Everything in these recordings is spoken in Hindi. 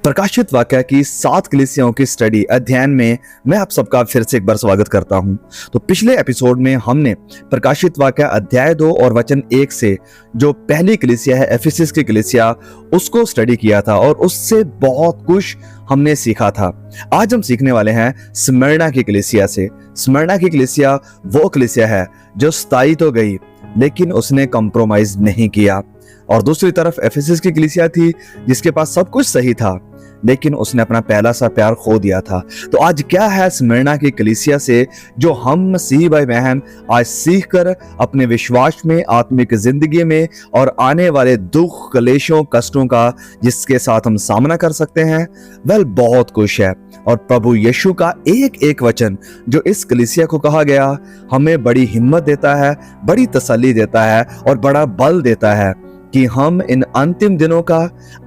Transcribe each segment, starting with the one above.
प्रकाशित वाक्य की 7 कलीसियाओं की स्टडी अध्ययन में मैं आप सबका फिर से एक बार स्वागत करता हूं। तो पिछले एपिसोड में हमने प्रकाशित वाक्य अध्याय 2 और वचन 1 से जो पहली कलीसिया है एफिसस की कलीसिया उसको स्टडी किया था और उससे बहुत कुछ हमने सीखा था। आज हम सीखने वाले हैं स्मिर्ना की कलीसिया से। स्मिर्ना की कलीसिया वो कलीसिया है जो स्थायी तो गई लेकिन उसने कॉम्प्रोमाइज नहीं किया, और दूसरी तरफ एफिसस की कलीसिया थी जिसके पास सब कुछ सही था लेकिन उसने अपना पहला सा प्यार खो दिया था। तो आज क्या है स्मिर्ना की कलीसिया से जो हम मसीही भाई बहन आज सीख कर अपने विश्वास में, आत्मिक जिंदगी में और आने वाले दुख, क्लेशों, कष्टों का जिसके साथ हम सामना कर सकते हैं, वह बहुत कुछ है। और प्रभु यीशु का एक एक वचन जो इस कलीसिया को कहा गया हमें बड़ी हिम्मत देता है, बड़ी तसल्ली देता है और बड़ा बल देता है कि हम इन अंतिम दिनों का,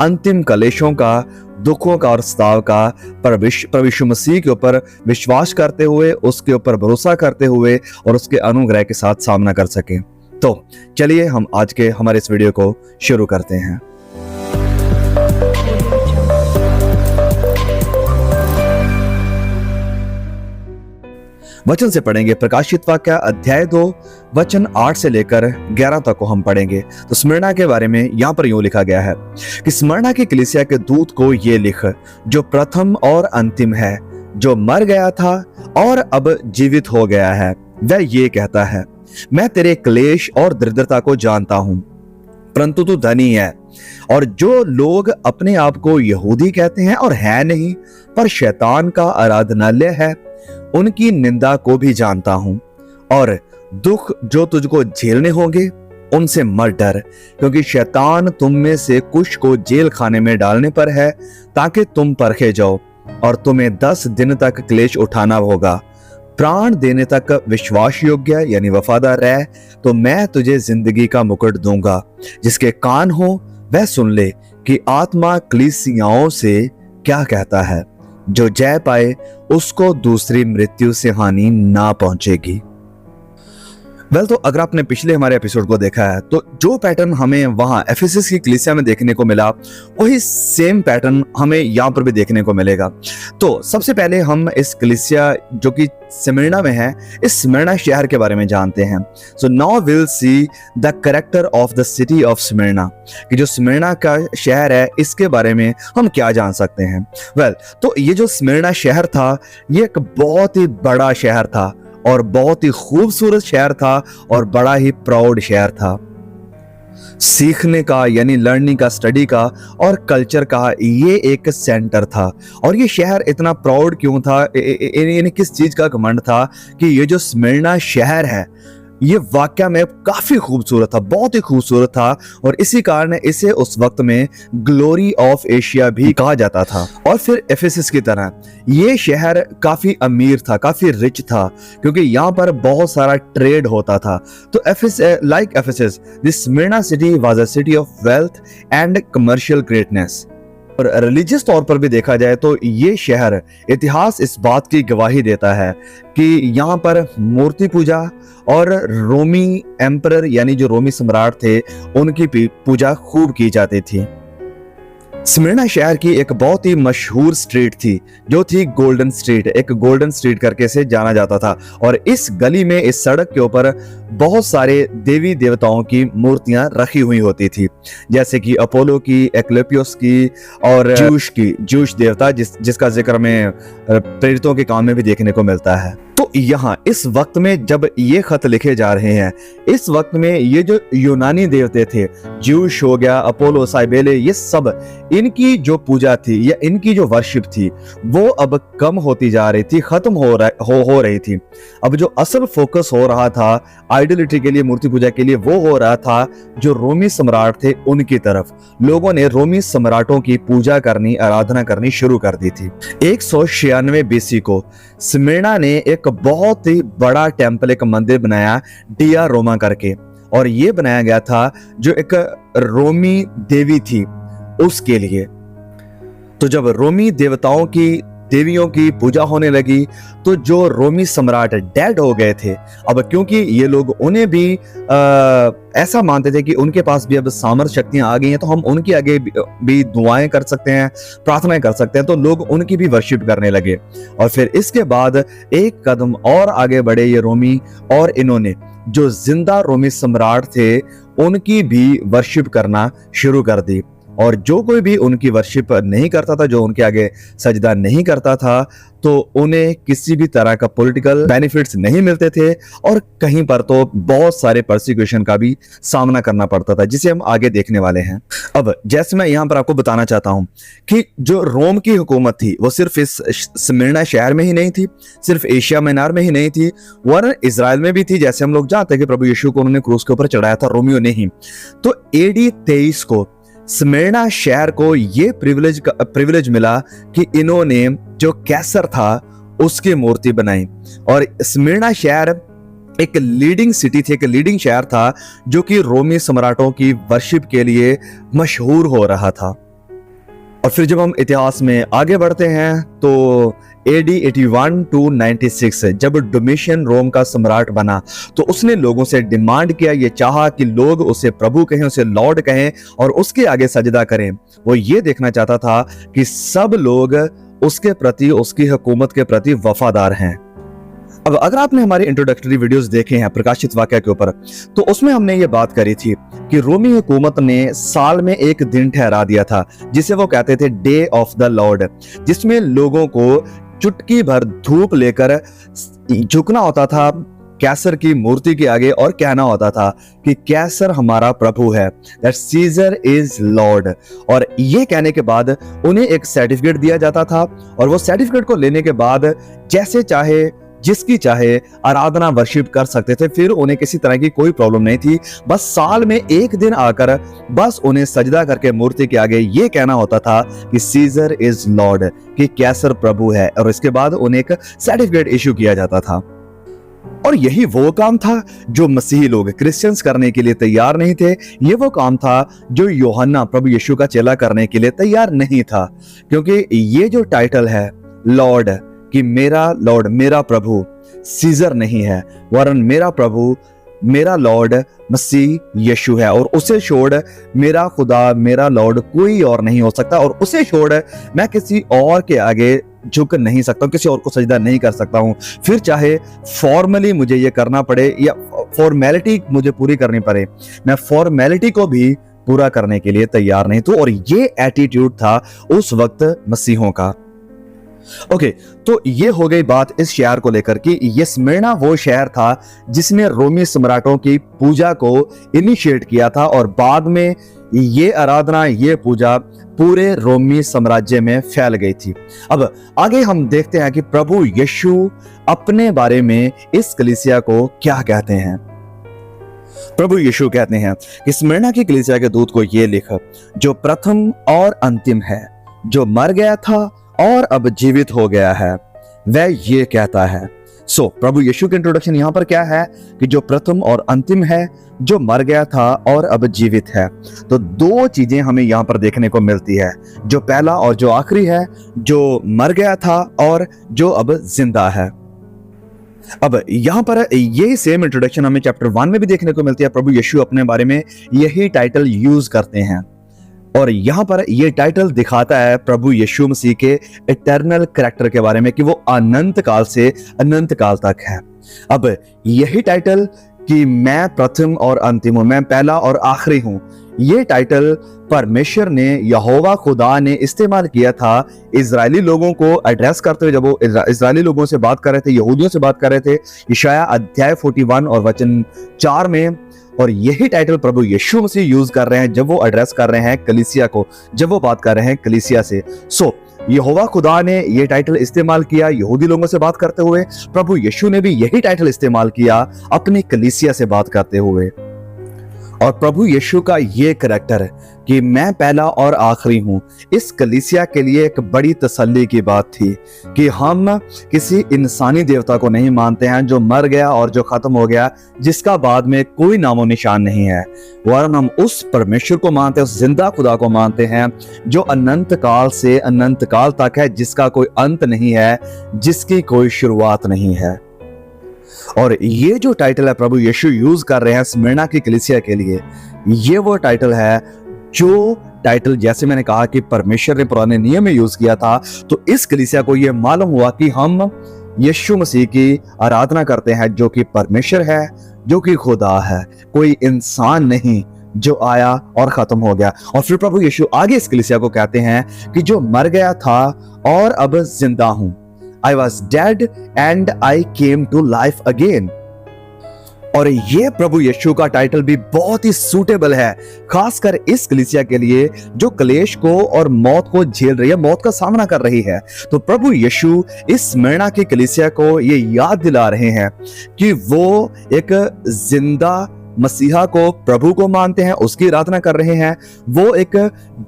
अंतिम कलेशों का, दुखों का और सताव का प्रभु यीशु मसीह के ऊपर विश्वास करते हुए, उसके ऊपर भरोसा करते हुए और उसके अनुग्रह के साथ सामना कर सकें। तो चलिए हम आज के हमारे इस वीडियो को शुरू करते हैं। वचन से पढ़ेंगे। प्रकाशित वाक्य अध्याय 2 वचन 8 से लेकर 11 तक को हम पढ़ेंगे। तो स्मिर्ना के बारे में यहाँ पर यूं लिखा गया है कि स्मिर्ना की कलीसिया के दूत को ये लिख जो प्रथम और अंतिम है, जो मर गया था और अब जीवित हो गया है, वह ये कहता है, मैं तेरे क्लेश और दरिद्रता को जानता हूं, परंतु तू धनी है, और जो लोग अपने आप को यहूदी कहते हैं और है नहीं पर शैतान का आराधनालय है, उनकी निंदा को भी जानता हूं, और दुख जो तुझको झेलने होंगे उनसे मत डर, क्योंकि शैतान तुम में से कुछ को जेल खाने में डालने पर है ताकि तुम परखे जाओ, और तुम्हें 10 दिन तक क्लेश उठाना होगा। प्राण देने तक विश्वास योग्य यानी वफादार रह, तो मैं तुझे जिंदगी का मुकुट दूंगा। जिसके कान हो वह सुन ले कि आत्मा कलीसियाओं से क्या कहता है। जो जय पाए उसको दूसरी मृत्यु से हानि ना पहुंचेगी। तो अगर आपने पिछले हमारे एपिसोड को देखा है तो जो पैटर्न हमें वहां एफिसस की कलीसिया में देखने को मिला वही सेम पैटर्न हमें यहाँ पर भी देखने को मिलेगा। तो सबसे पहले हम इस कलीसिया जो कि स्मिर्ना में है, इस स्मिर्ना शहर के बारे में जानते हैं। So now will see the character of the city of Smyrna, कि जो स्मिर्ना का शहर है इसके बारे में हम क्या जान सकते हैं। तो ये जो स्मिर्ना शहर था ये एक बहुत ही बड़ा शहर था और बहुत ही खूबसूरत शहर था और बड़ा ही प्राउड शहर था। सीखने का यानी लर्निंग का, स्टडी का और कल्चर का ये एक सेंटर था। और ये शहर इतना प्राउड क्यों था, यानी किस चीज का घमंड था कि ये जो स्मिर्ना शहर है ये वाकया में काफी खूबसूरत था, बहुत ही खूबसूरत था, और इसी कारण इसे उस वक्त में ग्लोरी ऑफ एशिया भी कहा जाता था। और फिर एफिसस की तरह ये शहर काफी अमीर था, काफी रिच था, क्योंकि यहाँ पर बहुत सारा ट्रेड होता था। तो like Ephesus, this Smyrna city was a city of wealth and commercial greatness. और रिलीजियस तौर पर भी देखा जाए तो ये शहर, इतिहास इस बात की गवाही देता है कि यहाँ पर मूर्ति पूजा और रोमी एम्परर यानी जो रोमी सम्राट थे उनकी पूजा खूब की जाती थी। स्मिर्ना शहर की एक बहुत ही मशहूर स्ट्रीट थी जो थी गोल्डन स्ट्रीट, एक गोल्डन स्ट्रीट करके से जाना जाता था। और इस गली में, इस सड़क के ऊपर बहुत सारे देवी देवताओं की मूर्तियां रखी हुई होती थी, जैसे कि अपोलो की, एक्लेपियोस की और जूश देवता जिसका जिक्र में प्रेरितों के काम में भी देखने को मिलता है। तो यहाँ इस वक्त में जब ये खत लिखे जा रहे हैं, इस वक्त में ये जो यूनानी देवते थे, ज्यूश हो गया, अपोलो, साइबेले, ये सब इनकी जो पूजा थी या इनकी जो वर्शिप थी वो अब कम होती जा रही थी, खत्म हो रही थी। अब जो असल फोकस हो रहा था आइडोलिटी के लिए, मूर्ति पूजा के लिए, वो हो रहा था जो रोमी सम्राट थे उनकी तरफ। लोगों ने रोमी सम्राटों की पूजा करनी, आराधना करनी शुरू कर दी थी। 196 BC को स्मिर्ना ने एक बहुत ही बड़ा टेम्पल, एक मंदिर बनाया डिया रोमा करके, और ये बनाया गया था जो एक रोमी देवी थी उसके लिए। तो जब रोमी देवताओं की देवियों की पूजा होने लगी। तो जो रोमी सम्राट डेड हो गए थे, अब क्योंकि ये लोग उन्हें भी ऐसा मानते थे कि उनके पास भी अब सामर्थ्य शक्तियां आ गई हैं, तो हम उनके आगे भी दुआएं कर सकते हैं, प्रार्थनाएं कर सकते हैं। तो लोग उनकी भी वर्शिप करने लगे। और फिर इसके बाद एक कदम और आगे बढ़े ये रोमी, और इन्होंने जो जिंदा रोमी सम्राट थे उनकी भी वर्शिप करना शुरू कर दी। और जो कोई भी उनकी वर्शिप नहीं करता था, जो उनके आगे सजदा नहीं करता था, तो उन्हें किसी भी तरह का पॉलिटिकल बेनिफिट्स नहीं मिलते थे, और कहीं पर तो बहुत सारे परसिक्यूशन का भी सामना करना पड़ता था, जिसे हम आगे देखने वाले हैं। अब जैसे मैं यहाँ पर आपको बताना चाहता हूँ कि जो रोम की हुकूमत थी वो सिर्फ इस स्मिर्ना शहर में ही नहीं थी, सिर्फ एशिया माइनर में ही नहीं थी, वरन इजराइल में भी थी। जैसे हम लोग जानते हैं कि प्रभु यीशु को उन्होंने क्रूस के ऊपर चढ़ाया था, रोमियो ने ही। तो AD 23 को स्मिर्ना शहर को ये प्रिविलेज मिला कि इन्होंने जो कैसर था उसकी मूर्ति बनाई। और स्मिर्ना शहर एक लीडिंग सिटी थी, एक लीडिंग शहर था, जो कि रोमी सम्राटों की वर्शिप के लिए मशहूर हो रहा था। और फिर जब हम इतिहास में आगे बढ़ते हैं तो AD 81 to 96 जब डोमिशियन रोम का सम्राट बना, तो उसने लोगों से डिमांड किया, ये चाहा कि लोग उसे प्रभु कहें, उसे लॉर्ड कहें और उसके आगे सजदा करें। वो ये देखना चाहता था कि सब लोग उसके प्रति, उसकी हुकूमत के प्रति वफादार हैं। अब अगर आपने हमारी इंट्रोडक्टरी वीडियोस देखे हैं प्रकाशित वाक्य के ऊपर, तो उसमें हमने ये बात करी थी कि रोमी हुकूमत ने साल में एक दिन ठहरा दिया था, जिसे वो कहते थे डे ऑफ द लॉर्ड, जिसमें लोगों को चुटकी भर धूप लेकर झुकना होता था कैसर की मूर्ति के आगे और कहना होता था कि कैसर हमारा प्रभु है, दैट सीजर इज लॉर्ड। और ये कहने के बाद उन्हें एक सर्टिफिकेट दिया जाता था, और वो सर्टिफिकेट को लेने के बाद जैसे चाहे, जिसकी चाहे आराधना वर्शिप कर सकते थे। फिर उन्हें किसी तरह की कोई प्रॉब्लम नहीं थी। बस साल में एक दिन आकर बस उन्हें सजदा करके मूर्ति के आगे ये कहना होता था कि सीजर इज लॉर्ड, कि कैसर प्रभु है, और इसके बाद उन्हें एक सर्टिफिकेट इशू किया जाता था। और यही वो काम था जो मसीही लोग, क्रिश्चियंस करने के लिए तैयार नहीं थे। ये वो काम था जो यूहन्ना प्रभु यीशु का चेला करने के लिए तैयार नहीं था, क्योंकि ये जो टाइटल है लॉर्ड, कि मेरा लॉर्ड, मेरा प्रभु सीजर नहीं है, वरन मेरा प्रभु, मेरा लॉर्ड मसीह यीशु है, और उसे छोड़ मेरा खुदा, मेरा लॉर्ड कोई और नहीं हो सकता, और उसे छोड़ मैं किसी और के आगे झुक नहीं सकता हूं, किसी और को सजदा नहीं कर सकता हूं। फिर चाहे फॉर्मली मुझे ये करना पड़े या फॉर्मेलिटी मुझे पूरी करनी पड़े, मैं फॉर्मेलिटी को भी पूरा करने के लिए तैयार नहीं। तो और ये एटीट्यूड था उस वक्त मसीहों का। ओके, तो ये हो गई बात इस शहर को लेकर कि ये स्मिर्ना वो शहर था जिसने रोमी सम्राटों की पूजा को इनिशिएट किया था, और बाद में ये आराधना, ये पूजा पूरे रोमी साम्राज्य में फैल गई थी। अब आगे हम देखते हैं कि प्रभु यीशु अपने बारे में इस कलीसिया को क्या कहते हैं। प्रभु यीशु कहते हैं कि स्मिर्ना की कलीसिया के दूत को ये लिख, जो प्रथम और अंतिम है, जो मर गया था और अब जीवित हो गया है, वह ये कहता है। प्रभु यीशु के इंट्रोडक्शन यहाँ पर क्या है कि जो प्रथम और अंतिम है, जो मर गया था और अब जीवित है। तो दो चीजें हमें यहाँ पर देखने को मिलती है, जो पहला और जो आखिरी है, जो मर गया था और जो अब जिंदा है। अब यहाँ पर ये सेम इंट्रोडक्शन हमें चैप्टर 1 में भी देखने को मिलती है। प्रभु यीशु अपने बारे में यही टाइटल यूज करते हैं, और यहाँ पर ये टाइटल दिखाता है प्रभु यीशु मसीह के इटर्नल कैरेक्टर के बारे में, कि वो अनंत काल से अनंत काल तक है। अब यही टाइटल कि मैं प्रथम और अंतिम हूं, मैं पहला और आखिरी हूं, ये टाइटल परमेश्वर ने, यहोवा खुदा ने इस्तेमाल किया था इजरायली लोगों को एड्रेस करते हुए। जब वो इजरायली लोगों से बात कर रहे थे, यहूदियों से बात कर रहे थे, यशाया अध्याय 41 और वचन 4 में। और यही टाइटल प्रभु यीशु मसीह यूज कर रहे हैं जब वो एड्रेस कर रहे हैं कलीसिया को, जब वो बात कर रहे हैं कलीसिया से। यहोवा खुदा ने ये टाइटल इस्तेमाल किया यहूदी लोगों से बात करते हुए, प्रभु यीशु ने भी यही टाइटल इस्तेमाल किया अपनी कलीसिया से बात करते हुए। और प्रभु यीशु का ये करैक्टर कि मैं पहला और आखिरी हूं, इस कलीसिया के लिए एक बड़ी तसल्ली की बात थी कि हम किसी इंसानी देवता को नहीं मानते हैं जो मर गया और जो खत्म हो गया, जिसका बाद में कोई नामो निशान नहीं है, वरन हम उस परमेश्वर को मानते हैं, उस जिंदा खुदा को मानते हैं जो अनंत काल से अनंत काल तक है, जिसका कोई अंत नहीं है, जिसकी कोई शुरुआत नहीं है। और ये जो टाइटल है प्रभु यीशु यूज कर रहे हैं स्मिर्ना की कलीसिया के लिए, ये वो टाइटल है जो टाइटल जैसे मैंने कहा कि परमेश्वर ने पुराने नियम में यूज किया था, तो इस कलीसिया को ये मालूम हुआ कि हम यीशु मसीह की आराधना करते हैं जो कि परमेश्वर है, जो कि खुदा है, कोई इंसान नहीं जो आया और खत्म हो गया। और फिर प्रभु यीशु आगे इस कलीसिया को कहते हैं कि जो मर गया था और अब जिंदा हूं, I was dead and I came to life again। और ये प्रभु यीशु का टाइटल भी बहुत ही सूटेबल है, खासकर इस कलीसिया के लिए जो क्लेश को और मौत को झेल रही है, मौत का सामना कर रही है। तो प्रभु यीशु इस स्मिर्ना की कलीसिया को ये याद दिला रहे हैं कि वो एक जिंदा मसीहा को, प्रभु को मानते हैं, उसकी आराधना कर रहे हैं। वो एक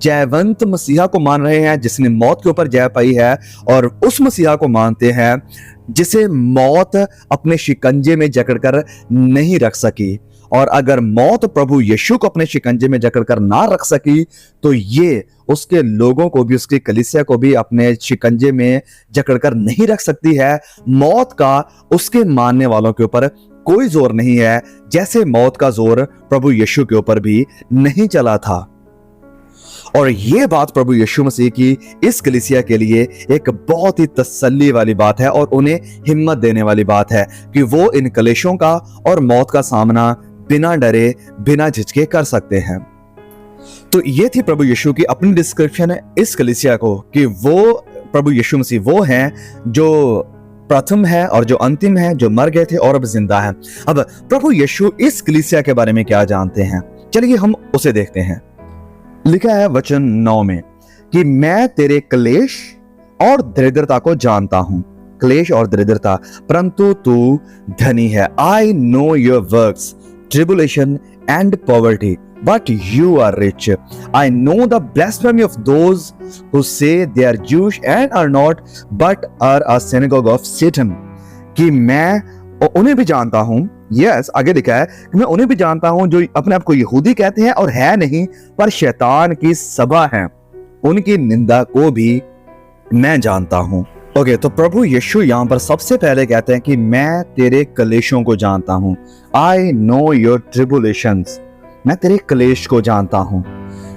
जयवंत मसीहा को मान रहे हैं जिसने मौत के ऊपर जय पाई है, और उस मसीहा को मानते हैं जिसे मौत अपने शिकंजे में जकड़कर नहीं रख सकी। और अगर मौत प्रभु यीशु को अपने शिकंजे में जकड़कर ना रख सकी, तो ये उसके लोगों को भी, उसकी कलीसिया को भी अपने शिकंजे में जकड़कर नहीं रख सकती है। मौत का उसके मानने वालों के ऊपर कोई जोर नहीं है, जैसे मौत का जोर प्रभु यीशु के ऊपर भी नहीं चला था। और ये बात प्रभु यीशु मसीह की इस कलीसिया के लिए एक बहुत ही तसल्ली वाली बात है और उन्हें हिम्मत देने वाली बात है कि वो इन क्लेशों का और मौत का सामना बिना डरे, बिना झिझके कर सकते हैं। तो ये थी प्रभु यीशु की अपनी डिस्क्रिप्शन इस कलीसिया को कि वो प्रभु यीशु मसीह वो हैं जो प्रथम है और जो अंतिम है, जो मर गए थे और अब जिंदा है। अब प्रभु यीशु इस कलीसिया के बारे में क्या जानते हैं, चलिए हम उसे देखते हैं। लिखा है वचन 9 में कि मैं तेरे क्लेश और दरिद्रता को जानता हूं, क्लेश और दरिद्रता, परंतु तू धनी है। I know your works, tribulation and poverty, but you are rich। I know the blasphemy of those who say they are Jewish and are not, but are a synagogue of Satan। कि मैं उन्हें भी जानता हूं, यस आगे लिखा है कि मैं उन्हें भी जानता हूं जो अपने आप को यहूदी कहते हैं और है नहीं, पर शैतान की सभा है, उनकी निंदा को भी मैं जानता हूं। ओके, तो प्रभु यीशु यहां पर सबसे पहले कहते हैं कि मैं तेरे क्लेशों को जानता हूं। आई नो योर ट्रिबुलेशंस, मैं तेरे क्लेश को जानता हूं।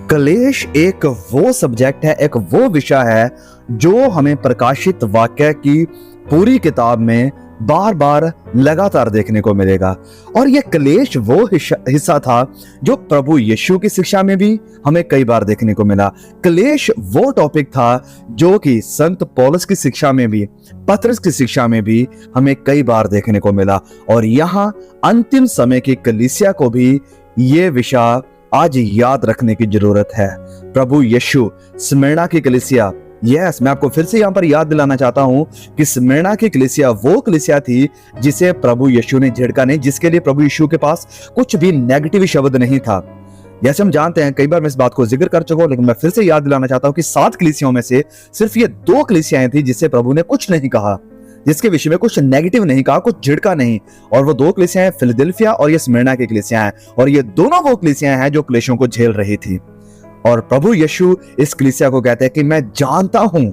क्लेश एक वो सब्जेक्ट है, एक वो विषय है जो हमें प्रकाशित वाक्य की पूरी किताब में बार बार लगातार देखने को मिलेगा। और ये क्लेश वो हिस्सा था जो प्रभु यीशु की शिक्षा में भी हमें कई बार देखने को मिला। क्लेश वो टॉपिक था जो कि संत पौलुस की शिक्षा में भी, पतरस की शिक्षा में भी हमें कई बार देखने को मिला। और यहाँ अंतिम समय की कलीसिया को भी ये विषय आज याद रखने की जरूरत है। प्रभु यीशु स्मिर्ना की कलीसिया, यस मैं आपको फिर से यहाँ पर याद दिलाना चाहता हूँ कि स्मिर्ना की कलीसिया वो कलीसिया थी जिसे प्रभु यीशु ने झिड़का नहीं, जिसके लिए प्रभु यीशु के पास कुछ भी नेगेटिव शब्द नहीं था। जैसे हम जानते हैं, कई बार मैं इस बात को जिक्र कर चुका हूं, लेकिन मैं फिर से याद दिलाना चाहता हूं कि 7 कलीसियाओं में से सिर्फ ये 2 कलीसियाएं थी जिससे प्रभु ने कुछ नहीं कहा, जिसके विषय में कुछ नेगेटिव नहीं कहा, कुछ झिड़का नहीं। और वो 2 कलीसियाएं हैं, फिलडेल्फिया और ये स्मिर्ना की कलीसियां हैं। और ये दोनों वो कलीसियां हैं जो क्लेशों को झेल रही थी। और प्रभु यीशु इस कलीसिया को कहते हैं कि मैं जानता हूं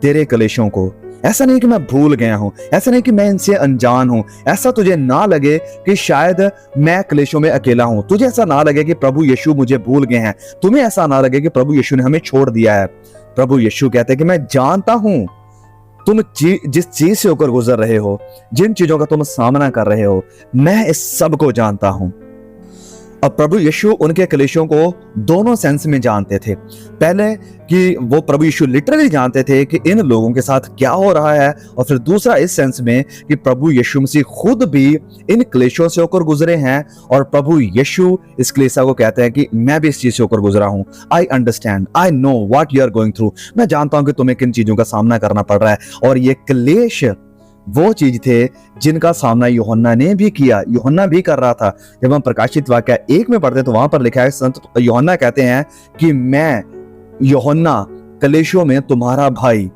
तेरे क्लेशों को। ऐसा नहीं कि मैं भूल गया हूं, ऐसा नहीं कि मैं इनसे अनजान हूं। ऐसा तुझे ना लगे कि शायद मैं क्लेशों में अकेला हूं, तुझे ऐसा ना लगे कि प्रभु यीशु मुझे भूल गए हैं, तुम्हें ऐसा ना लगे कि प्रभु यीशु ने हमें छोड़ दिया है। प्रभु यीशु कहते हैं कि मैं जानता हूं तुम जिस चीज से होकर गुजर रहे हो, जिन चीजों का तुम सामना कर रहे हो, मैं इस सब को जानता हूं। अब प्रभु यीशु उनके क्लेशों को दोनों सेंस में जानते थे। पहले कि वो प्रभु यीशु लिटरली जानते थे कि इन लोगों के साथ क्या हो रहा है, और फिर दूसरा इस सेंस में कि प्रभु यीशु मसीह खुद भी इन क्लेशों से होकर गुजरे हैं। और प्रभु यीशु इस क्लेशा को कहते हैं कि मैं भी इस चीज से होकर गुजरा हूं। I understand, I know what you are going through. मैं जानता हूं कि तुम्हें किन चीजों का सामना करना पड़ रहा है। और ये क्लेश वो चीज थे जिनका सामना यूहन्ना ने भी किया, यूहन्ना भी कर रहा था। जब हम प्रकाशित वाक्य 1 में पढ़ते तो वहां पर लिखा है, संत यूहन्ना कहते हैं कि मैं यूहन्ना कलेशों में तुम्हारा भाई।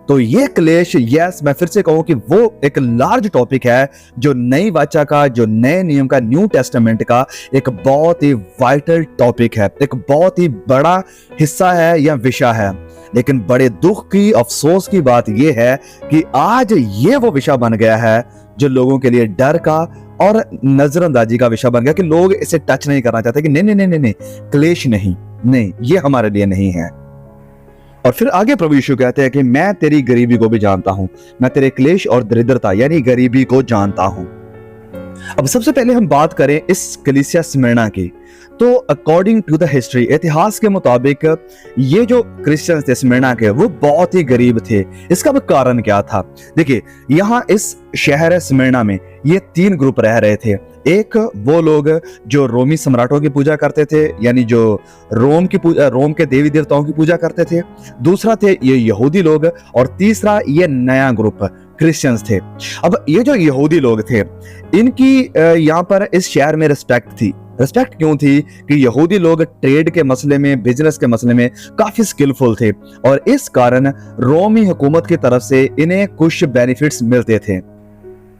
तो ये क्लेश, यस मैं फिर से कहूं कि वो एक लार्ज टॉपिक है जो नई वाचा का, जो नए नियम का, न्यू टेस्टामेंट का एक बहुत ही वाइटल टॉपिक है, एक बहुत ही बड़ा हिस्सा है या विषय है। लेकिन बड़े दुख की, अफसोस की बात यह है कि आज ये वो विषय बन गया है जो लोगों के लिए डर का और नजरअंदाजी का विषय बन गया, कि लोग इसे टच नहीं करना चाहते, कि नहीं नहीं नहीं नहीं, क्लेश नहीं, ये हमारे लिए नहीं है। और फिर आगे प्रभु यीशु कहते हैं कि मैं तेरी गरीबी को भी जानता हूं, मैं तेरे क्लेश और दरिद्रता यानी गरीबी को जानता हूं। अब सबसे पहले हम बात करें इस कलीसिया स्मिर्ना की, तो अकॉर्डिंग टू द हिस्ट्री, इतिहास के मुताबिक ये जो क्रिश्चियंस थे स्मिर्ना के, वो बहुत ही गरीब थे। इसका भी कारण क्या था? देखिए, यहाँ इस शहर स्मिर्ना में ये 3 ग्रुप रह रहे थे। एक वो लोग जो रोमी सम्राटों की पूजा करते थे, यानी जो रोम के देवी देवताओं की पूजा करते थे। दूसरा थे ये यहूदी लोग, और तीसरा ये नया ग्रुप क्रिश्चियंस थे। अब ये जो यहूदी लोग थे, इनकी यहाँ पर इस शहर में रिस्पेक्ट थी। रिस्पेक्ट क्यों थी? कि यहूदी लोग ट्रेड के मसले में, बिजनेस के मसले में काफी स्किलफुल थे, और इस कारण रोमी हुकूमत की तरफ से इन्हें कुछ बेनिफिट्स मिलते थे।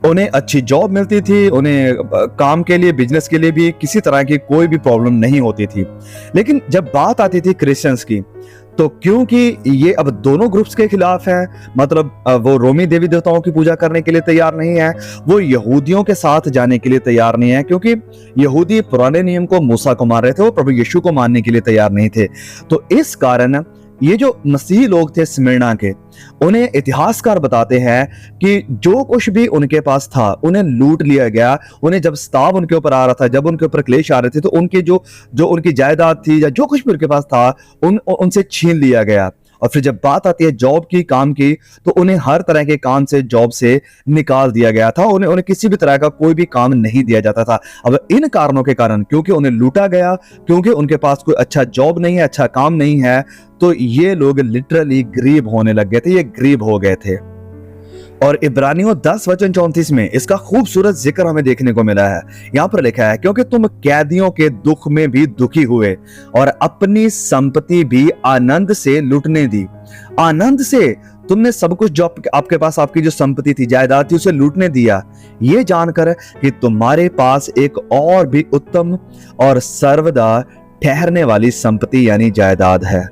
उन्हें अच्छी जॉब मिलती थी, उन्हें काम के लिए, बिजनेस के लिए भी किसी तरह की कोई भी प्रॉब्लम नहीं होती थी। लेकिन जब बात आती थी क्रिश्चियंस की, तो क्योंकि ये अब दोनों ग्रुप्स के खिलाफ है, मतलब वो रोमी देवी देवताओं की पूजा करने के लिए तैयार नहीं है, वो यहूदियों के साथ जाने के लिए तैयार नहीं है, क्योंकि यहूदी पुराने नियम को, मूसा को मान रहे थे, वो प्रभु यीशु को मानने के लिए तैयार नहीं थे। तो इस कारण ये जो मसीही लोग थे स्मिर्ना के, उन्हें इतिहासकार बताते हैं कि जो कुछ भी उनके पास था उन्हें लूट लिया गया। उन्हें जब स्ताव उनके ऊपर आ रहा था, जब उनके ऊपर क्लेश आ रहे थे, तो उनके जो उनकी जायदाद थी या जो कुछ भी उनके पास था उनसे छीन लिया गया। और फिर जब बात आती है जॉब की, काम की, तो उन्हें हर तरह के काम से, जॉब से निकाल दिया गया था। उन्हें किसी भी तरह का कोई भी काम नहीं दिया जाता था। अब इन कारणों के कारण, क्योंकि उन्हें लूटा गया, क्योंकि उनके पास कोई अच्छा जॉब नहीं है, अच्छा काम नहीं है, तो ये लोग लिटरली गरीब होने लग गए थे, ये गरीब हो गए थे। और इब्रानियों 10:34 में इसका खूबसूरत जिक्र हमें देखने को मिला है। यहाँ पर लिखा है, क्योंकि तुम कैदियों के दुख में भी दुखी हुए और अपनी संपत्ति भी आनंद से लूटने दी। आनंद से तुमने सब कुछ जो आपके पास, आपकी जो संपत्ति थी, जायदाद थी, उसे लूटने दिया, ये जानकर कि तुम्हारे पास एक और भी उत्तम और सर्वदा ठहरने वाली संपत्ति यानी जायदाद है।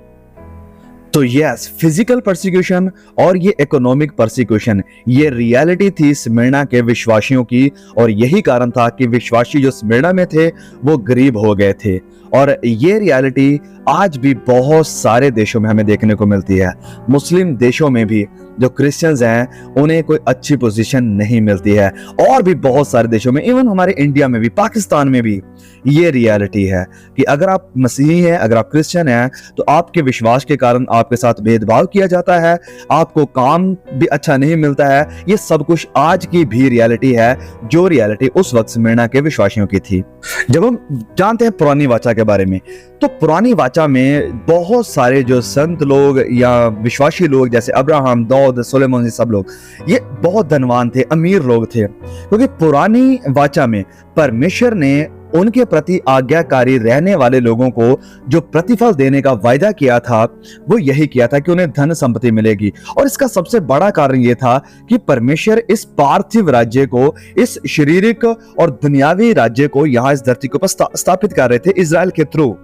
तो यस, फिजिकल परसिक्यूशन और ये इकोनॉमिक परसिक्यूशन, ये रियलिटी थी स्मिर्ना के विश्वासियों की, और यही कारण था कि विश्वासी जो स्मिर्ना में थे वो गरीब हो गए थे। और ये रियलिटी आज भी बहुत सारे देशों में हमें देखने को मिलती है। मुस्लिम देशों में भी जो क्रिश्चियंस हैं उन्हें कोई अच्छी पोजीशन नहीं मिलती है, और भी बहुत सारे देशों में, इवन हमारे इंडिया में भी, पाकिस्तान में भी ये रियलिटी है कि अगर आप मसीही हैं, अगर आप क्रिश्चियन हैं, तो आपके विश्वास के कारण आपके साथ भेदभाव किया जाता है, आपको काम भी अच्छा नहीं मिलता है। ये सब कुछ आज की भी रियलिटी है, जो रियलिटी उस वक्त स्मिर्ना के विश्वासियों की थी। जब हम जानते हैं पुरानी वाचा के बारे में, तो पुरानी वाचा में बहुत सारे जो संत लोग या विश्वासी लोग, जैसे अब्राहम, दाऊद, सुलेमान, ये सब लोग, ये बहुत धनवान थे, अमीर लोग थे, क्योंकि पुरानी वाचा में परमेश्वर ने उनके प्रति आज्ञाकारी रहने वाले लोगों को जो प्रतिफल देने का वायदा किया था, वो यही किया था कि उन्हें धन संपत्ति मिलेगी। और इसका सबसे बड़ा कारण ये था कि परमेश्वर इस पार्थिव राज्य को, इस शारीरिक और दुनियावी राज्य को यहाँ इस धरती के ऊपर स्थापित कर रहे थे इजराइल के थ्रू।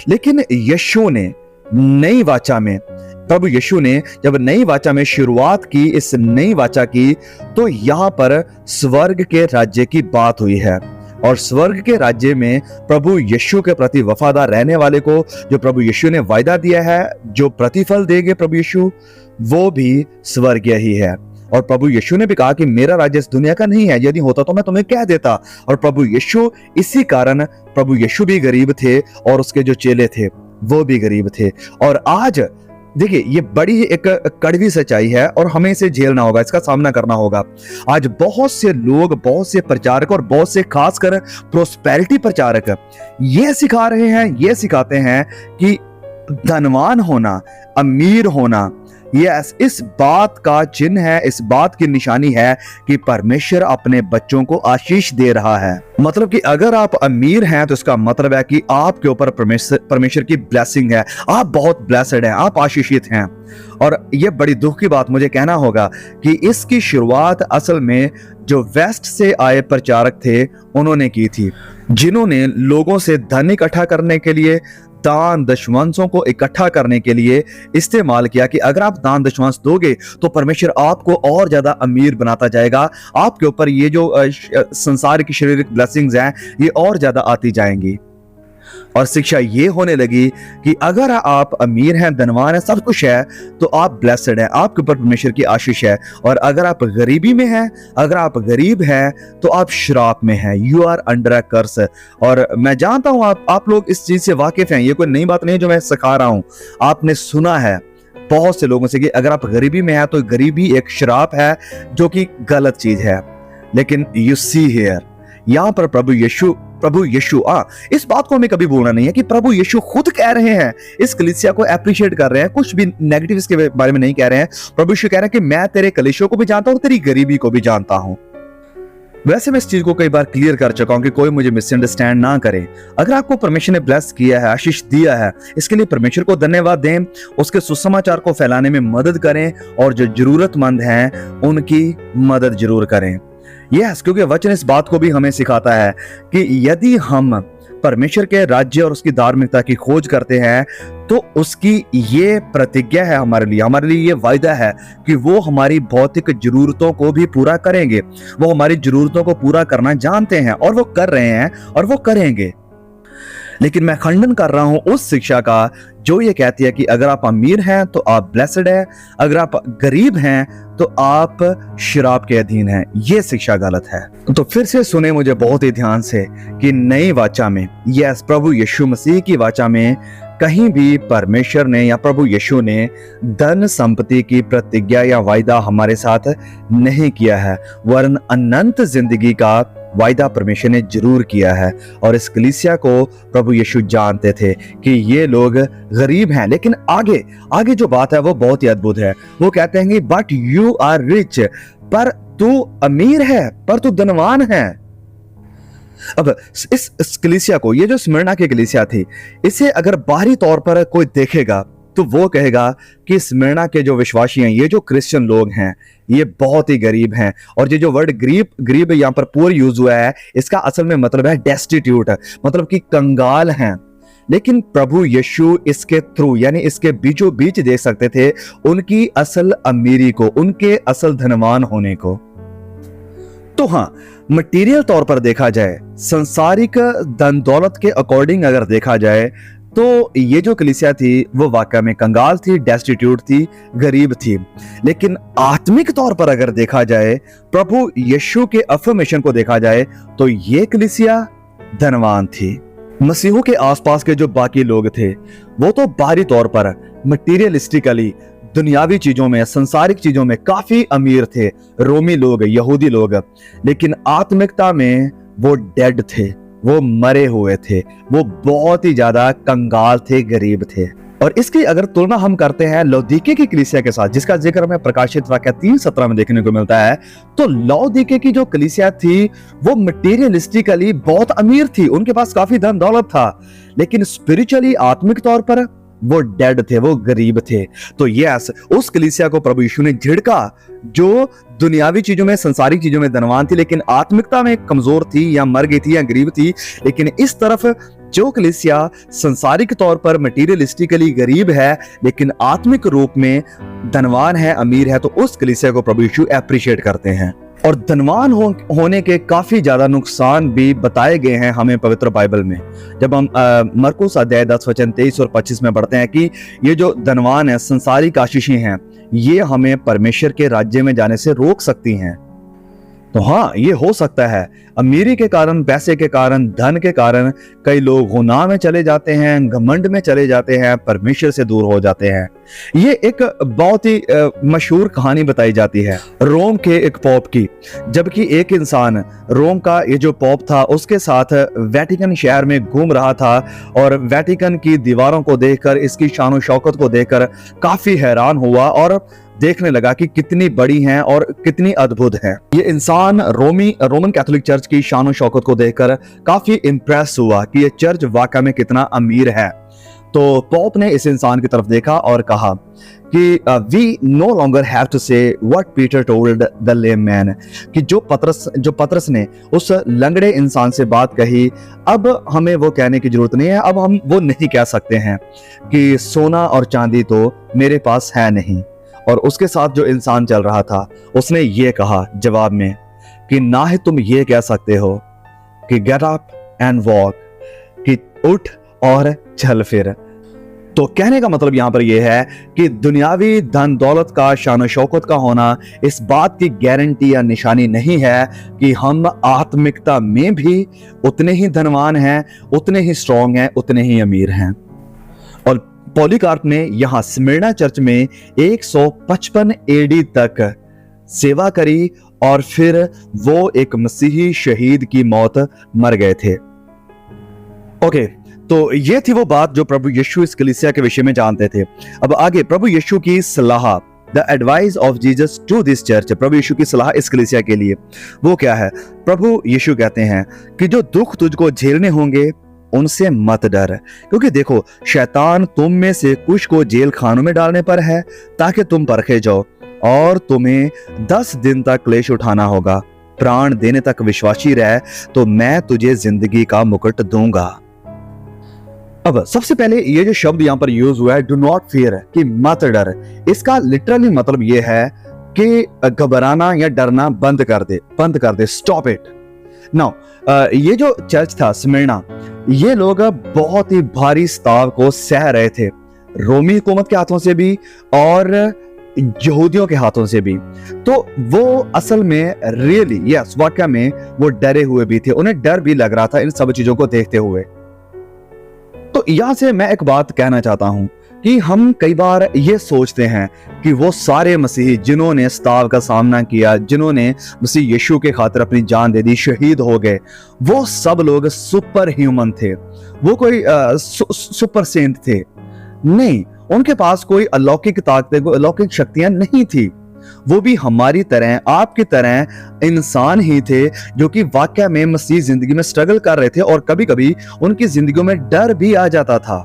लेकिन यीशु ने नई वाचा में, प्रभु यीशु ने जब नई वाचा में शुरुआत की, इस नई वाचा की, तो यहाँ पर स्वर्ग के राज्य की बात हुई है। और स्वर्ग के राज्य में प्रभु यीशु के प्रति वफादार रहने वाले को जो प्रभु यीशु ने वायदा दिया है, जो प्रतिफल देंगे प्रभु यीशु, वो भी स्वर्गीय ही है। और प्रभु यीशु ने भी कहा कि मेरा राज्य इस दुनिया का नहीं है, यदि होता तो मैं तुम्हें कह देता। और प्रभु यीशु, इसी कारण प्रभु यीशु भी गरीब थे और उसके जो चेले थे वो भी गरीब थे। और आज देखिए, ये बड़ी एक कड़वी सच्चाई है और हमें इसे झेलना होगा, इसका सामना करना होगा। आज बहुत से लोग, बहुत से प्रचारक और बहुत से खासकर प्रोस्पेरिटी प्रचारक ये सिखा रहे हैं, ये सिखाते हैं कि धनवान होना, अमीर होना, यस, इस बात का चिन्ह है, इस बात की निशानी है कि परमेश्वर अपने बच्चों को आशीष दे रहा है। मतलब कि अगर आप अमीर हैं तो इसका मतलब है कि आपके ऊपर परमेश्वर की ब्लेसिंग है, आप बहुत ब्लेस्ड हैं, आप आशीषित हैं। और यह बड़ी दुख की बात मुझे कहना होगा कि इसकी शुरुआत असल में जो वेस्ट से आए प्रचारक थे उन्होंने की थी, जिन्होंने लोगों से धन इकट्ठा करने के लिए, दान दशवंशों को इकट्ठा करने के लिए इस्तेमाल किया कि अगर आप दान दशवंश दोगे तो परमेश्वर आपको और ज्यादा अमीर बनाता जाएगा, आपके ऊपर ये जो संसार की शारीरिक ब्लेसिंग्स हैं ये और ज्यादा आती जाएंगी। और शिक्षा ये होने लगी कि अगर आप अमीर हैं, धनवान हैं, सब कुछ है, तो आप ब्लेस्ड हैं, आपके ऊपर परमेश्वर की आशीष है। और अगर आप गरीबी में हैं, अगर आप गरीब हैं, तो आप श्राप में हैं, यू आर अंडर अ कर्स। और मैं जानता हूं आप लोग इस चीज से वाकिफ हैं, ये कोई नई बात नहीं है जो मैं सिखा रहा हूं, आपने सुना है बहुत से लोगों से कि अगर आप गरीबी में हैं तो गरीबी एक श्राप है, जो कि गलत चीज है। लेकिन यू सी हियर, यहां पर प्रभु यीशु इस बात को हमें कभी भूलना नहीं है कि प्रभु यीशु खुद कह रहे हैं, इस कलीसिया को एप्रिशिएट कर रहे हैं, कुछ भी नेगेटिव इसके बारे में नहीं कह रहे हैं। प्रभु यीशु कह रहे हैं कि मैं तेरे कलीसिया को भी जानता हूं और तेरी गरीबी को भी जानता हूं। वैसे मैं इस चीज को कई बार क्लियर कर चुका हूं कि कोई मुझे मिसअंडरस्टैंड ना करे। अगर आपको परमेश्वर ने ब्लेस किया है, आशीष दिया है, इसके लिए परमेश्वर को धन्यवाद दें, उसके सुसमाचार को फैलाने में मदद करें और जो जरूरतमंद हैं उनकी मदद जरूर करें। यस, क्योंकि वचन इस बात को भी हमें सिखाता है कि यदि हम परमेश्वर के राज्य और उसकी धार्मिकता की खोज करते हैं तो उसकी ये प्रतिज्ञा है हमारे लिए ये वायदा है कि वो हमारी भौतिक जरूरतों को भी पूरा करेंगे। वो हमारी जरूरतों को पूरा करना जानते हैं और वो कर रहे हैं और वो करेंगे। लेकिन मैं खंडन कर रहा हूं उस शिक्षा का जो ये कहती है कि अगर आप अमीर हैं तो आप ब्लेस्ड हैं, अगर आप गरीब हैं तो आप श्राप के अधीन हैं। ये शिक्षा गलत है। तो फिर से सुने मुझे बहुत ही ध्यान से कि नई वाचा में, यस, प्रभु यीशु मसीह की वाचा में कहीं भी परमेश्वर ने या प्रभु यीशु ने धन संपत्ति की प्रतिज्ञा या वायदा हमारे साथ नहीं किया है, वरन अनंत जिंदगी का वायदा परमेश्वर ने जरूर किया है। और इस कलीसिया को प्रभु यीशु जानते थे कि ये लोग गरीब हैं। लेकिन आगे जो बात है वो बहुत ही अद्भुत है। वो कहते हैं कि बट यू आर रिच, पर तू अमीर है, पर तू धनवान है। अब इस कलीसिया को, ये जो स्मिर्ना की कलीसिया थी, इसे अगर बाहरी तौर पर कोई देखेगा तो वो कहेगा कि स्मिर्ना के जो विश्वासी हैं, ये जो क्रिश्चियन लोग हैं, ये बहुत ही गरीब हैं। और ये जो वर्ड गरीब यहाँ पर पूरा यूज हुआ है, इसका असल में मतलब है डेस्टिट्यूट, मतलब कि कंगाल हैं। लेकिन प्रभु यीशु इसके थ्रू, यानी इसके बीचों बीच देख सकते थे उनकी असल अमीरी को, उनके असल धनवान होने को। तो हाँ, मटेरियल तौर पर देखा जाए, सांसारिक धन दौलत के अकॉर्डिंग अगर देखा जाए तो ये जो कलीसिया थी वो वाकई में कंगाल थी, डेस्टिट्यूट थी, गरीब थी। लेकिन आत्मिक तौर पर अगर देखा जाए, प्रभु यीशु के अफर्मेशन को देखा जाए, तो ये कलीसिया धनवान थी। मसीहों के आसपास के जो बाकी लोग थे वो तो बाहरी तौर पर मटीरियलिस्टिकली, दुनियावी चीजों में, संसारिक चीजों में काफी अमीर थे, रोमी लोग, यहूदी लोग। लेकिन आत्मिकता में वो डेड थे, वो मरे हुए थे, वो बहुत ही ज्यादा कंगाल थे, गरीब थे। और इसकी अगर तुलना हम करते हैं लौदीके की कलीसिया के साथ, जिसका जिक्र हमें प्रकाशित वाक्य 3:17 में देखने को मिलता है, तो लौदीके की जो कलीसिया थी वो मटेरियलिस्टिकली बहुत अमीर थी, उनके पास काफी धन दौलत था, लेकिन स्पिरिचुअली, आत्मिक तौर पर वो डेड थे, वो गरीब थे। तो यस, उस कलीसिया को प्रभु यीशु ने झिड़का जो दुनियावी चीजों में, संसारिक चीजों में धनवान थी लेकिन आत्मिकता में कमजोर थी या मर गई थी या गरीब थी। लेकिन इस तरफ जो कलीसिया संसारिक तौर पर मटीरियलिस्टिकली गरीब है लेकिन आत्मिक रूप में धनवान है, अमीर है, तो उस कलीसिया को प्रभु यीशु एप्रिशिएट करते हैं। और धनवान होने के काफी ज्यादा नुकसान भी बताए गए हैं हमें पवित्र बाइबल में। जब हम मरकुस अध्याय 10 वचन 23 और 25 में पढ़ते हैं कि ये जो धनवान है, संसारिक आशीषें हैं, ये हमें परमेश्वर के राज्य में जाने से रोक सकती हैं। तो हाँ, ये हो सकता है, अमीरी के कारण, पैसे के कारण, धन के कारण कई लोग गुनाह में चले जाते हैं, घमंड में चले जाते हैं, परमेश्वर से दूर हो जाते हैं। ये एक बहुत ही मशहूर कहानी बताई जाती है रोम के एक पॉप की, जबकि एक इंसान रोम का ये जो पॉप था उसके साथ वेटिकन शहर में घूम रहा था और वेटिकन की दीवारों को देखकर, इसकी शान शौकत को देखकर काफी हैरान हुआ और देखने लगा कि कितनी बड़ी हैं और कितनी अद्भुत हैं। ये इंसान रोमन कैथोलिक चर्च की शान शौकत को देखकर काफी इंप्रेस हुआ कि ये चर्च वाकई में कितना अमीर है। तो पॉप ने इस इंसान की तरफ देखा और कहा कि we no longer have to say what Peter told the lame man, कि जो पतरस ने उस लंगड़े इंसान से बात कही, अब हमें वो कहने की जरूरत नहीं है। अब हम वो नहीं कह सकते हैं कि सोना और चांदी तो मेरे पास है नहीं। और उसके साथ जो इंसान चल रहा था उसने ये कहा जवाब में कि ना ही तुम ये कह सकते हो कि गेट अप एंड वॉक, कि उठ और चल फिर। तो कहने का मतलब यहां पर यह है कि दुनियावी धन दौलत का, शान शौकत का होना इस बात की गारंटी या निशानी नहीं है कि हम आत्मिकता में भी उतने ही धनवान हैं, उतने ही स्ट्रांग हैं, उतने ही अमीर हैं। और पॉलीकार्प ने यहां स्मिर्ना चर्च में 155 एडी तक सेवा करी और फिर वो एक मसीही शहीद की मौत मर गए थे। ओके, तो ये थी वो बात जो प्रभु यीशु इस कलीसिया के विषय में जानते थे। अब आगे प्रभु यीशु की सलाह, the advice of Jesus to this church, प्रभु यीशु की सलाह इस कलीसिया के लिए वो क्या है। प्रभु यीशु कहते हैं कि जो दुख तुझको झेलने होंगे उनसे मत डर, क्योंकि देखो शैतान तुम में से कुछ को जेल खानों में डालने पर है ताकि तुम परखे जाओ, और तुम्हें 10 दिन तक क्लेश उठाना होगा। प्राण देने तक विश्वासी रह तो मैं तुझे जिंदगी का मुकुट दूंगा। अब सबसे पहले ये जो शब्द यहाँ पर यूज हुआ है डू नॉट फियर, कि मत डर, इसका लिटरली मतलब ये है कि घबराना या डरना बंद कर दे, स्टॉप इट। नाउ ये जो चर्च था स्मिर्ना, ये लोग बहुत ही भारी स्ताव को सह रहे थे, रोमी हुकूमत के हाथों से भी और यहूदियों के हाथों से भी। तो वो असल में रियली यस वाकई में वो डरे हुए भी थे, उन्हें डर भी लग रहा था इन सब चीजों को देखते हुए। तो यहां से मैं एक बात कहना चाहता हूं कि हम कई बार ये सोचते हैं कि वो सारे मसीही जिन्होंने स्ताव का सामना किया, जिन्होंने मसीह यीशु के खातिर अपनी जान दे दी, शहीद हो गए, वो सब लोग सुपर ह्यूमन थे, वो कोई सुपर सेंट थे नहीं, उनके पास कोई अलौकिक ताकतें, कोई अलौकिक शक्तियां नहीं थी। वो भी हमारी तरह, आपकी तरह इंसान ही थे जो कि वाकई में मसीह जिंदगी में स्ट्रगल कर रहे थे और कभी कभी उनकी जिंदगियों में डर भी आ जाता था।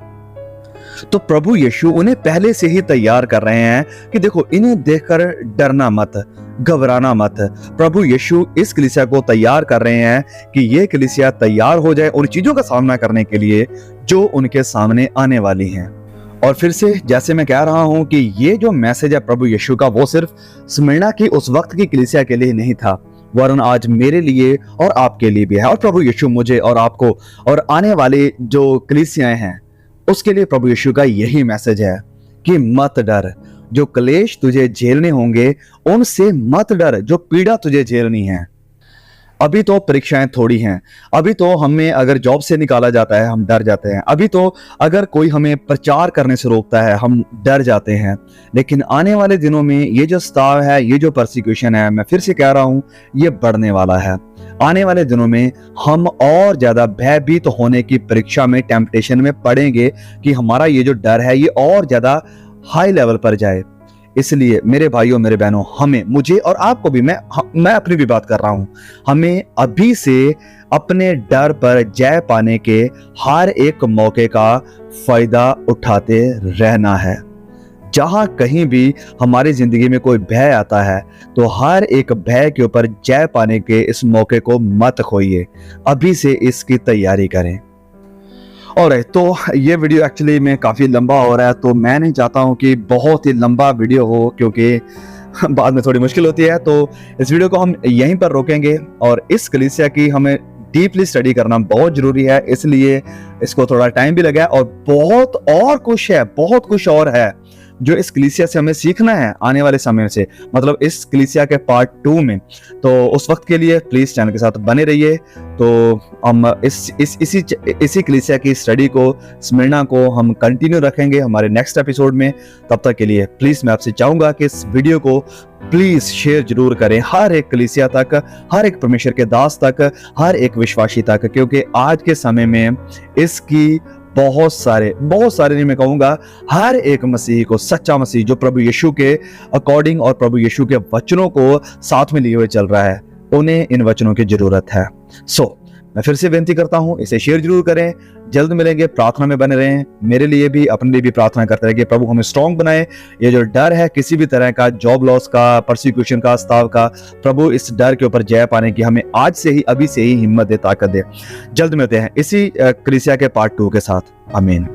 तो प्रभु यीशु उन्हें पहले से ही तैयार कर रहे हैं कि देखो इन्हें देखकर डरना मत, घबराना मत। प्रभु यीशु इस कलीसिया को तैयार कर रहे हैं कि ये कलीसिया तैयार हो जाए उन चीजों का सामना करने के लिए जो उनके सामने आने वाली हैं। और फिर से जैसे मैं कह रहा हूं कि ये जो मैसेज है प्रभु यीशु का, वो सिर्फ स्मिर्ना की उस वक्त की कलीसिया के लिए नहीं था, वरन आज मेरे लिए और आपके लिए भी है। और प्रभु यीशु मुझे और आपको और आने वाले जो कलीसियाएं हैं उसके लिए प्रभु यीशु का यही मैसेज है कि मत डर, जो क्लेश तुझे झेलने होंगे उनसे मत डर, जो पीड़ा तुझे झेलनी है। अभी तो परीक्षाएं थोड़ी हैं, अभी तो हमें अगर जॉब से निकाला जाता है हम डर जाते हैं, अभी तो अगर कोई हमें प्रचार करने से रोकता है हम डर जाते हैं, लेकिन आने वाले दिनों में ये जो स्ताव है, ये जो परसिक्यूशन है, मैं फिर से कह रहा हूं ये बढ़ने वाला है। आने वाले दिनों में हम और ज्यादा भयभीत होने की परीक्षा में, टेम्पटेशन में पड़ेंगे कि हमारा ये जो डर है ये और ज्यादा हाई लेवल पर जाए। इसलिए मेरे भाइयों, मेरे बहनों, हमें, मुझे और आपको भी, मैं अपनी भी बात कर रहा हूं, हमें अभी से अपने डर पर जय पाने के हर एक मौके का फायदा उठाते रहना है। जहां कहीं भी हमारी जिंदगी में कोई भय आता है तो हर एक भय के ऊपर जय पाने के इस मौके को मत खोइए, अभी से इसकी तैयारी करें। और तो ये वीडियो एक्चुअली में काफ़ी लंबा हो रहा है, तो मैं नहीं चाहता हूँ कि बहुत ही लंबा वीडियो हो, क्योंकि बाद में थोड़ी मुश्किल होती है। तो इस वीडियो को हम यहीं पर रोकेंगे और इस कलीसिया की हमें डीपली स्टडी करना बहुत ज़रूरी है, इसलिए इसको थोड़ा टाइम भी लगा और बहुत और कुछ है, बहुत कुछ और है जो इस कलीसिया से हमें सीखना है आने वाले समय से, मतलब इस कलीसिया के पार्ट 2 में। तो उस वक्त के लिए प्लीज चैनल के साथ बने रहिए। तो हम इसी कलीसिया की स्टडी को, स्मिर्ना को हम कंटिन्यू रखेंगे हमारे नेक्स्ट एपिसोड में। तब तक के लिए प्लीज मैं आपसे चाहूंगा कि इस वीडियो को प्लीज शेयर जरूर करें हर एक कलीसिया तक, हर एक परमेश्वर के दास तक, हर एक विश्वासी तक, क्योंकि आज के समय में इसकी बहुत सारे नहीं, मैं कहूंगा हर एक मसीह को, सच्चा मसीह जो प्रभु यीशु के अकॉर्डिंग और प्रभु यीशु के वचनों को साथ में लिए हुए चल रहा है, उन्हें इन वचनों की जरूरत है। मैं फिर से विनती करता हूं, इसे शेयर जरूर करें। जल्द मिलेंगे, प्रार्थना में बने रहें। मेरे लिए भी, अपने लिए भी प्रार्थना करते रहिए। प्रभु हमें स्ट्रांग बनाए। ये जो डर है किसी भी तरह का, जॉब लॉस का, परसिक्यूशन का, अस्ताव का, प्रभु इस डर के ऊपर जय पाने की हमें आज से ही, अभी से ही हिम्मत दे, ताकत दे। जल्द मिलते हैं इसी कलीसिया के पार्ट 2 के साथ। आमीन।